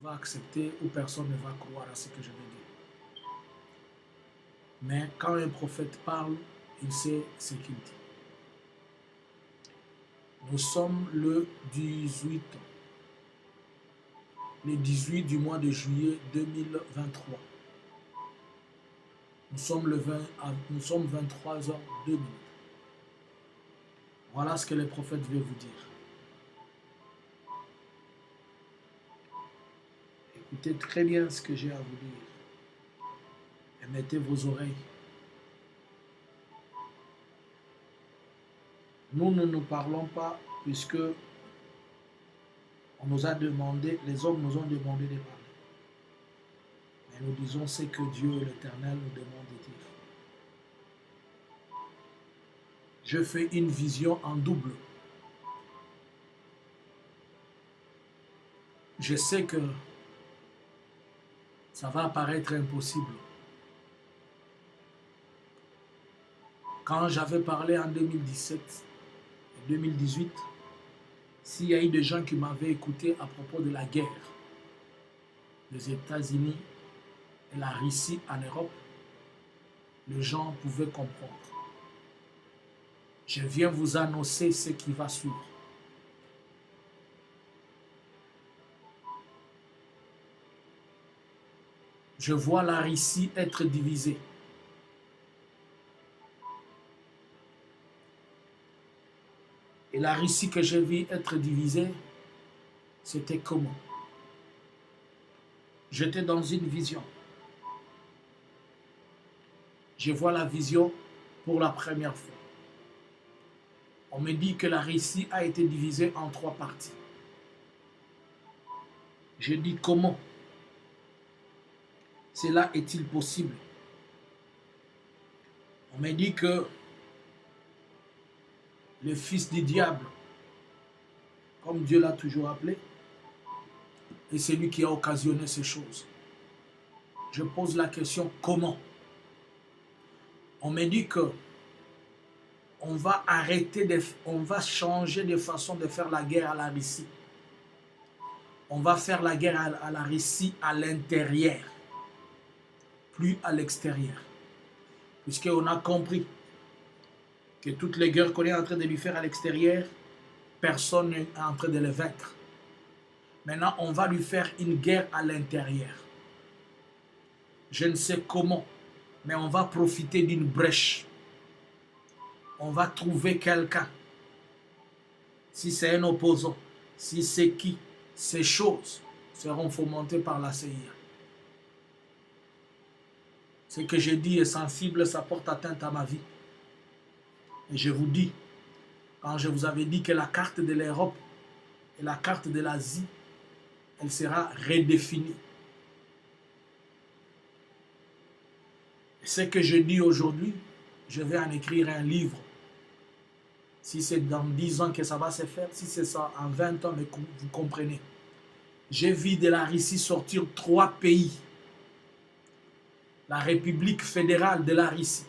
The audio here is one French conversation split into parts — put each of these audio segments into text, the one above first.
va accepter ou personne ne va croire à ce que je vais dire. Mais quand un prophète parle, il sait ce qu'il dit. Nous sommes le 18 du mois de juillet 2023. Nous sommes 23h02. Voilà ce que le prophète veut vous dire. Écoutez très bien ce que j'ai à vous dire. Et mettez vos oreilles. Nous ne nous parlons pas puisque on nous a demandé, les hommes nous ont demandé de parler. Mais nous disons ce que Dieu l'Éternel nous demande de dire. Je fais une vision en double. Je sais que ça va apparaître impossible. Quand j'avais parlé en 2017 et 2018, s'il y a eu des gens qui m'avaient écouté à propos de la guerre des États-Unis et la Russie en Europe, les gens pouvaient comprendre. Je viens vous annoncer ce qui va suivre. Je vois la Russie être divisée. Et la Russie que j'ai vue être divisée, c'était comment? J'étais dans une vision. Je vois la vision pour la première fois. On me dit que la Russie a été divisée en 3 parties. Je dis comment? Cela est-il possible? On me dit que le fils du diable, comme Dieu l'a toujours appelé, est celui qui a occasionné ces choses. Je pose la question, comment? On me dit que on va changer de façon de faire la guerre à la Russie. On va faire la guerre à la Russie à l'intérieur, plus à l'extérieur. Puisqu'on a compris que toutes les guerres qu'on est en train de lui faire à l'extérieur, personne n'est en train de les vaincre. Maintenant, on va lui faire une guerre à l'intérieur. Je ne sais comment, mais on va profiter d'une brèche. On va trouver quelqu'un. Si c'est un opposant, si c'est qui, ces choses seront fomentées par la CIA. Ce que je dis est sensible, ça porte atteinte à ma vie. Et je vous dis, quand je vous avais dit que la carte de l'Europe et la carte de l'Asie, elle sera redéfinie. Et ce que je dis aujourd'hui, je vais en écrire un livre. Si c'est dans 10 ans que ça va se faire, si c'est ça en 20 ans, vous comprenez. J'ai vu de la Russie sortir 3 pays. La République fédérale de la Russie,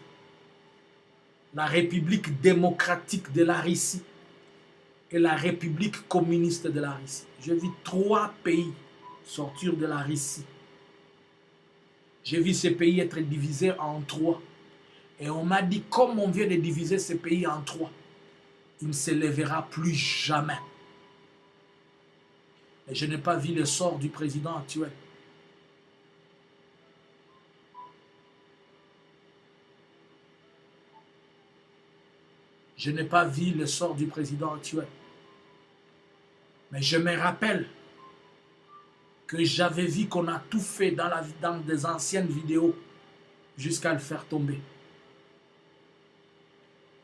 la République démocratique de la Russie et la République communiste de la Russie. J'ai vu 3 pays sortir de la Russie. J'ai vu ces pays être divisés en 3. Et on m'a dit, comme on vient de diviser ces pays en 3, il ne se lèvera plus jamais. Mais je n'ai pas vu le sort du président actuel. Je n'ai pas vu le sort du président actuel. Mais je me rappelle que j'avais vu qu'on a tout fait dans des anciennes vidéos jusqu'à le faire tomber.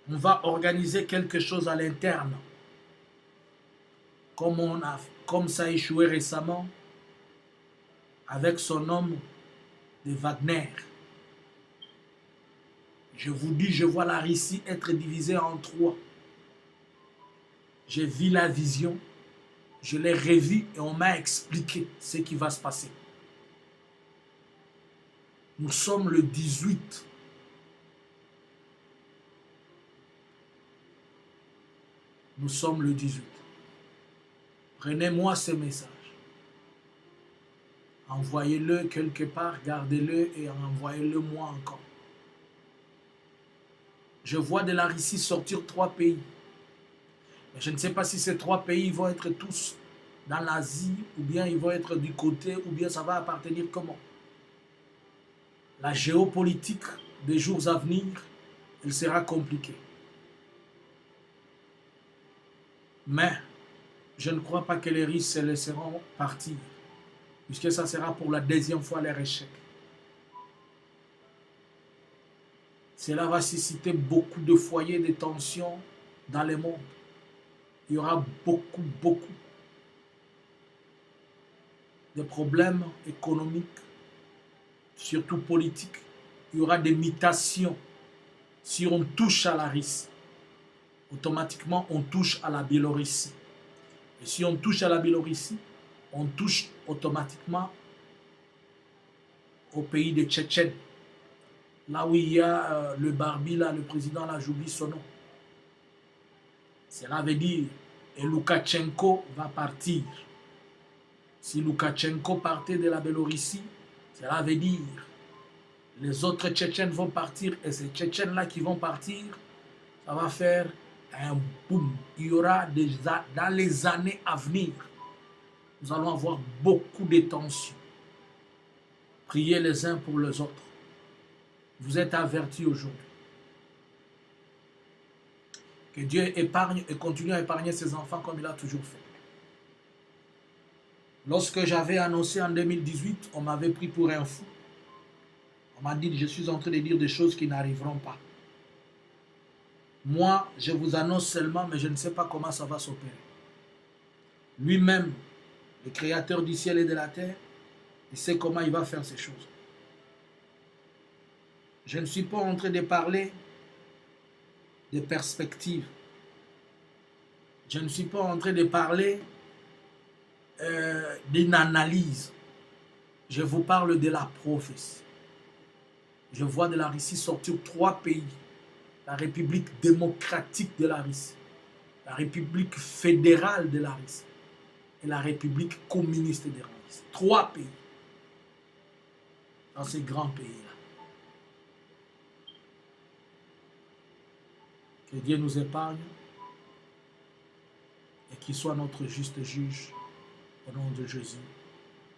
On va organiser quelque chose à l'interne. Comme ça a échoué récemment avec son homme de Wagner. Je vous dis, je vois la Russie être divisée en 3. J'ai vu la vision, je l'ai revue et on m'a expliqué ce qui va se passer. Nous sommes le 18. Nous sommes le 18. Prenez-moi ce message. envoyez-le quelque part, gardez-le et envoyez-le moi encore. Je vois de la Russie sortir 3 pays. Mais je ne sais pas si ces 3 pays vont être tous dans l'Asie, ou bien ils vont être du côté, ou bien ça va appartenir comment. La géopolitique des jours à venir, elle sera compliquée. Mais je ne crois pas que les Russes se laisseront partir, puisque ça sera pour la 2e fois leur échec. Cela va susciter beaucoup de foyers de tensions dans le monde. Il y aura beaucoup de problèmes économiques, surtout politiques. Il y aura des mutations. Si on touche à la Russie, automatiquement on touche à la Biélorussie. Et si on touche à la Biélorussie, on touche automatiquement au pays de Tchétchène. Là où il y a le Barbi, là, le président, là, j'oublie son nom. Cela veut dire que Loukachenko va partir. Si Loukachenko partait de la Biélorussie, cela veut dire les autres Tchétchènes vont partir et ces Tchétchènes-là qui vont partir, ça va faire un boom. Il y aura déjà, dans les années à venir, nous allons avoir beaucoup de tensions. Priez les uns pour les autres. Vous êtes avertis aujourd'hui. Que Dieu épargne et continue à épargner ses enfants comme il a toujours fait. Lorsque j'avais annoncé en 2018, on m'avait pris pour un fou. On m'a dit, je suis en train de dire des choses qui n'arriveront pas. Moi, je vous annonce seulement, mais je ne sais pas comment ça va s'opérer. Lui-même, le créateur du ciel et de la terre, il sait comment il va faire ces choses. Je ne suis pas en train de parler de perspectives. Je ne suis pas en train de parler d'une analyse. Je vous parle de la prophétie. Je vois de la Russie sortir 3 pays. La République démocratique de la Russie, la République fédérale de la Russie et la République communiste de la Russie. 3 pays dans ces grands pays-là. Que Dieu nous épargne et qu'il soit notre juste juge au nom de Jésus.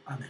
Amen.